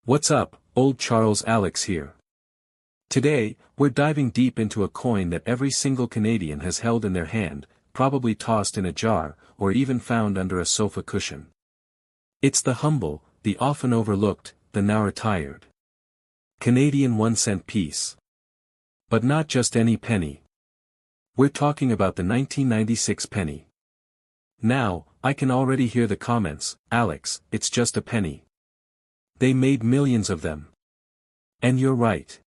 What's up, old Charles Alex here. Today, we're diving deep into a coin that every single Canadian has held in their hand, probably tossed in a jar, or even found under a sofa cushion. It's the humble, the often overlooked, the now retired Canadian 1-cent piece. But not just any penny. We're talking about the 1996 penny. Now, I can already hear the comments, Alex, it's just a penny. They made millions of them. And you're right.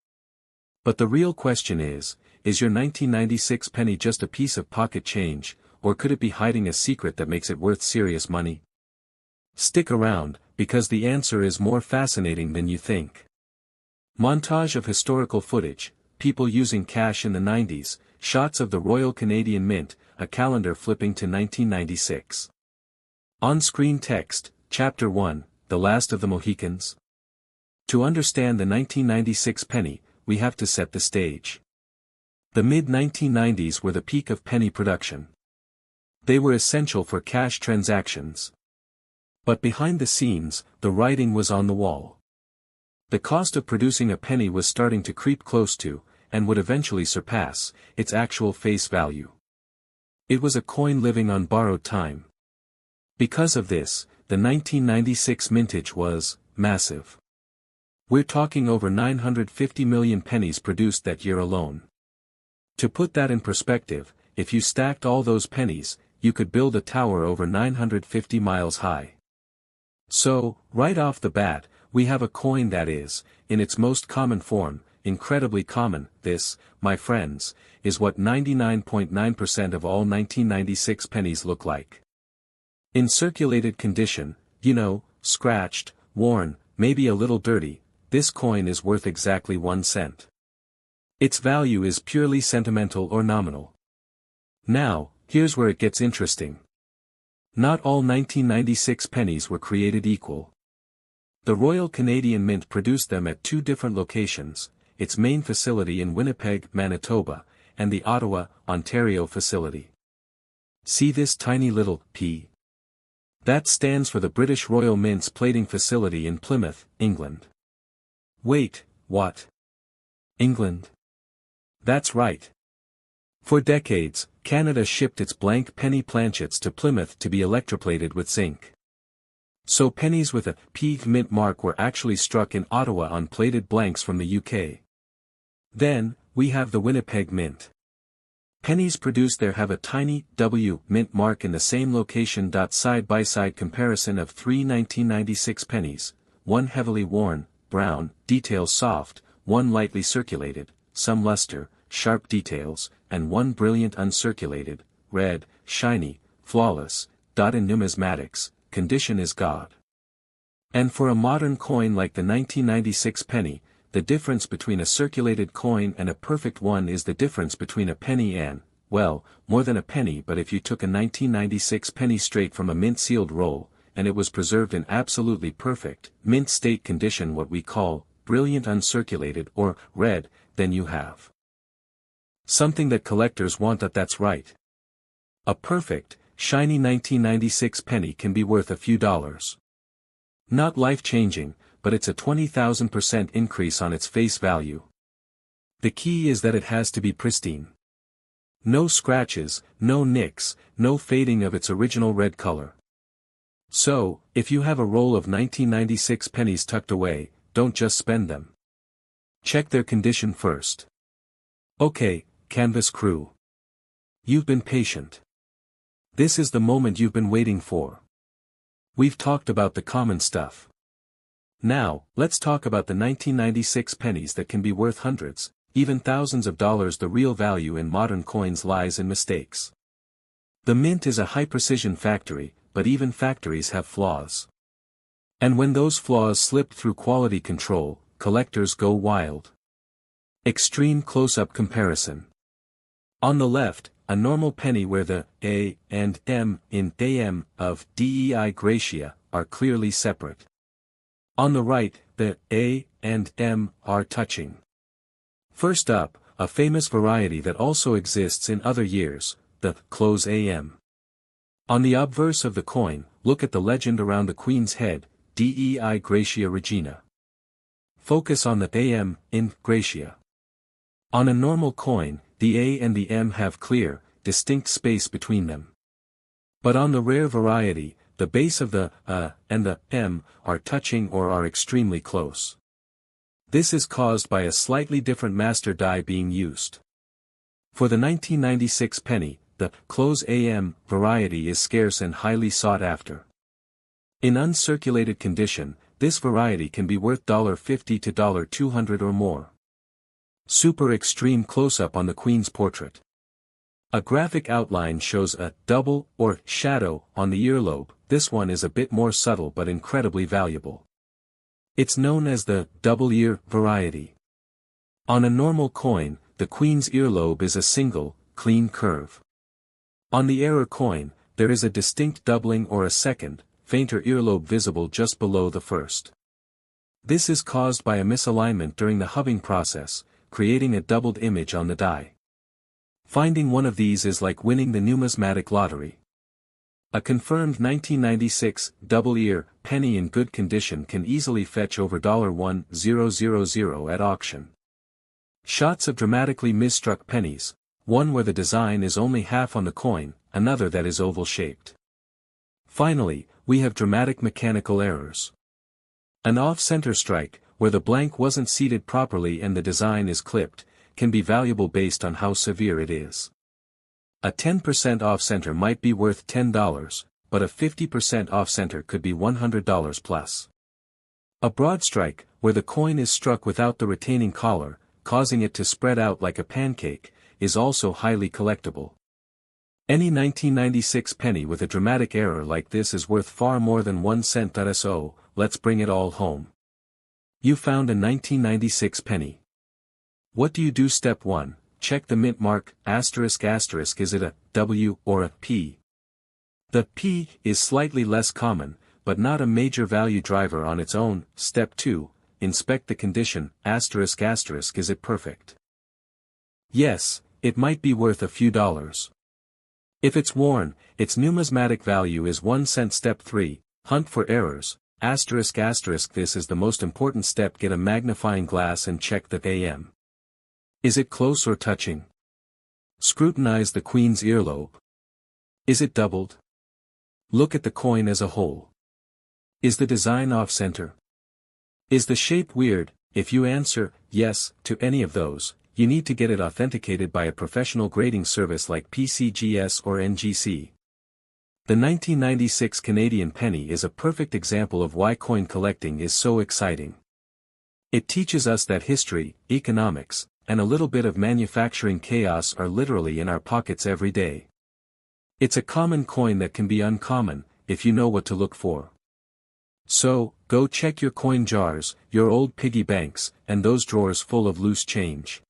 But the real question is your 1996 penny just a piece of pocket change, or could it be hiding a secret that makes it worth serious money? Stick around, because the answer is more fascinating than you think. Montage of historical footage, people using cash in the 90s, shots of the Royal Canadian Mint, a calendar flipping to 1996. On-screen text, Chapter 1, The Last of the Mohicans. To understand the 1996 penny, we have to set the stage. The mid-1990s were the peak of penny production. They were essential for cash transactions. But behind the scenes, the writing was on the wall. The cost of producing a penny was starting to creep close to, and would eventually surpass, its actual face value. It was a coin living on borrowed time. Because of this, the 1996 mintage was massive. We're talking over 950 million pennies produced that year alone. To put that in perspective, if you stacked all those pennies, you could build a tower over 950 miles high. So, right off the bat, we have a coin that is, in its most common form, incredibly common. This, my friends, is what 99.9% of all 1996 pennies look like. In circulated condition, scratched, worn, maybe a little dirty, this coin is worth exactly 1 cent. Its value is purely sentimental or nominal. Now, here's where it gets interesting. Not all 1996 pennies were created equal. The Royal Canadian Mint produced them at two different locations, its main facility in Winnipeg, Manitoba, and the Ottawa, Ontario facility. See this tiny little P? That stands for the British Royal Mint's plating facility in Plymouth, England. Wait, what? England? That's right. For decades, Canada shipped its blank penny planchets to Plymouth to be electroplated with zinc. So pennies with a P mint mark were actually struck in Ottawa on plated blanks from the UK. Then, we have the Winnipeg Mint. Pennies produced there have a tiny W mint mark in the same location. Side-by-side comparison of three 1996 pennies, one heavily worn, brown, details soft, one lightly circulated, some luster, sharp details, and one brilliant uncirculated, red, shiny, flawless. In numismatics, condition is God. And for a modern coin like the 1996 penny, the difference between a circulated coin and a perfect one is the difference between a penny and, well, more than a penny. But if you took a 1996 penny straight from a mint-sealed roll, and it was preserved in absolutely perfect, mint-state condition, what we call, brilliant uncirculated or, red, then you have something that collectors want. That's right. A perfect, shiny 1996 penny can be worth a few dollars. Not life-changing, but it's a 20,000% increase on its face value. The key is that it has to be pristine. No scratches, no nicks, no fading of its original red color. So, if you have a roll of 1996 pennies tucked away, don't just spend them. Check their condition first. Okay, Canvas crew. You've been patient. This is the moment you've been waiting for. We've talked about the common stuff. Now, let's talk about the 1996 pennies that can be worth hundreds, even thousands of dollars. The real value in modern coins lies in mistakes. The mint is a high-precision factory, but even factories have flaws. And when those flaws slip through quality control, collectors go wild. Extreme close-up comparison. On the left, a normal penny where the A and M in AM of DEI Gratia are clearly separate. On the right, the A and M are touching. First up, a famous variety that also exists in other years, the close AM. On the obverse of the coin, look at the legend around the Queen's head, Dei Gratia Regina. Focus on the AM, in Gratia. On a normal coin, the A and the M have clear, distinct space between them. But on the rare variety, the base of the A and the M are touching or are extremely close. This is caused by a slightly different master die being used. For the 1996 penny, the close AM variety is scarce and highly sought after. In uncirculated condition, this variety can be worth $50 to $200 or more. Super extreme close-up on the Queen's portrait. A graphic outline shows a double or shadow on the earlobe. This one is a bit more subtle but incredibly valuable. It's known as the double ear variety. On a normal coin, the Queen's earlobe is a single, clean curve. On the error coin, there is a distinct doubling or a second, fainter earlobe visible just below the first. This is caused by a misalignment during the hubbing process, creating a doubled image on the die. Finding one of these is like winning the numismatic lottery. A confirmed 1996 double-ear penny in good condition can easily fetch over $1,000 at auction. Shots of dramatically misstruck pennies, one where the design is only half on the coin, another that is oval-shaped. Finally, we have dramatic mechanical errors. An off-center strike, where the blank wasn't seated properly and the design is clipped, can be valuable based on how severe it is. A 10% off-center might be worth $10, but a 50% off-center could be $100 plus. A broad strike, where the coin is struck without the retaining collar, causing it to spread out like a pancake, is also highly collectible. Any 1996 penny with a dramatic error like this is worth far more than 1 cent. So, let's bring it all home. You found a 1996 penny. What do you do? Step 1, check the mint mark, ***, is it a W or a P? The P is slightly less common, but not a major value driver on its own. Step 2, inspect the condition, ***, is it perfect? Yes, it might be worth a few dollars. If it's worn, its numismatic value is 1 cent. Step 3, hunt for errors, ***, this is the most important step. Get a magnifying glass and check the AM. Is it close or touching? Scrutinize the Queen's earlobe. Is it doubled? Look at the coin as a whole. Is the design off-center? Is the shape weird? If you answer yes to any of those, you need to get it authenticated by a professional grading service like PCGS or NGC. The 1996 Canadian penny is a perfect example of why coin collecting is so exciting. It teaches us that history, economics, and a little bit of manufacturing chaos are literally in our pockets every day. It's a common coin that can be uncommon, if you know what to look for. So, go check your coin jars, your old piggy banks, and those drawers full of loose change.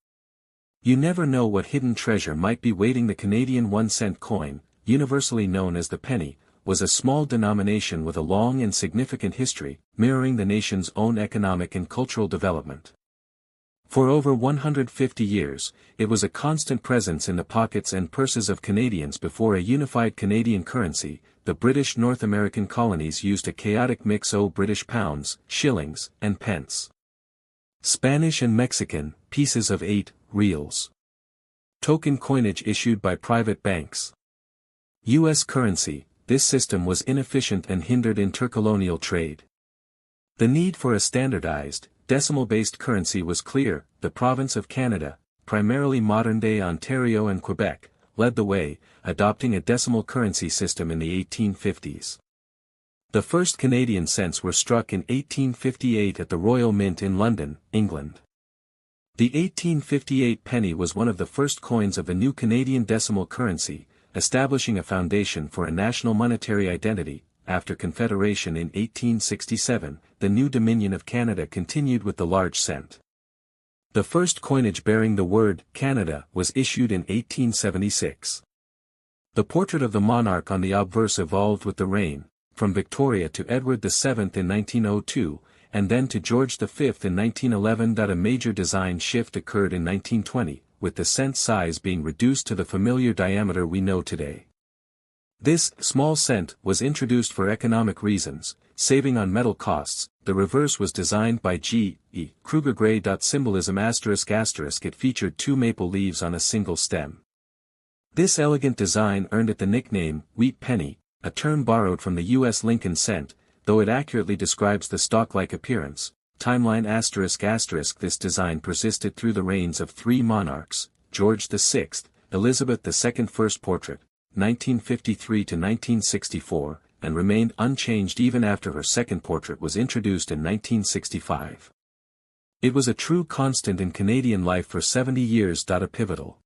You never know what hidden treasure might be waiting. The Canadian 1 cent coin, universally known as the penny, was a small denomination with a long and significant history, mirroring the nation's own economic and cultural development. For over 150 years, it was a constant presence in the pockets and purses of Canadians. Before a unified Canadian currency, the British North American colonies used a chaotic mix of British pounds, shillings, and pence. Spanish and Mexican, pieces of 8, reals. Token coinage issued by private banks. U.S. currency, this system was inefficient and hindered intercolonial trade. The need for a standardized, decimal-based currency was clear. The province of Canada, primarily modern-day Ontario and Quebec, led the way, adopting a decimal currency system in the 1850s. The first Canadian cents were struck in 1858 at the Royal Mint in London, England. The 1858 penny was one of the first coins of the new Canadian decimal currency, establishing a foundation for a national monetary identity. After Confederation in 1867, the new Dominion of Canada continued with the large cent. The first coinage bearing the word Canada was issued in 1876. The portrait of the monarch on the obverse evolved with the reign, from Victoria to Edward VII in 1902, and then to George V in 1911. A major design shift occurred in 1920, with the cent size being reduced to the familiar diameter we know today. This small cent was introduced for economic reasons, saving on metal costs. The reverse was designed by G. E. Kruger Gray. Symbolism ****. It featured 2 maple leaves on a single stem. This elegant design earned it the nickname, Wheat Penny, a term borrowed from the U.S. Lincoln cent, though it accurately describes the stalk-like appearance. Timeline ***. This design persisted through the reigns of 3 monarchs, George VI, Elizabeth II. First portrait, 1953 to 1964, and remained unchanged even after her second portrait was introduced in 1965. It was a true constant in Canadian life for 70 years. A pivotal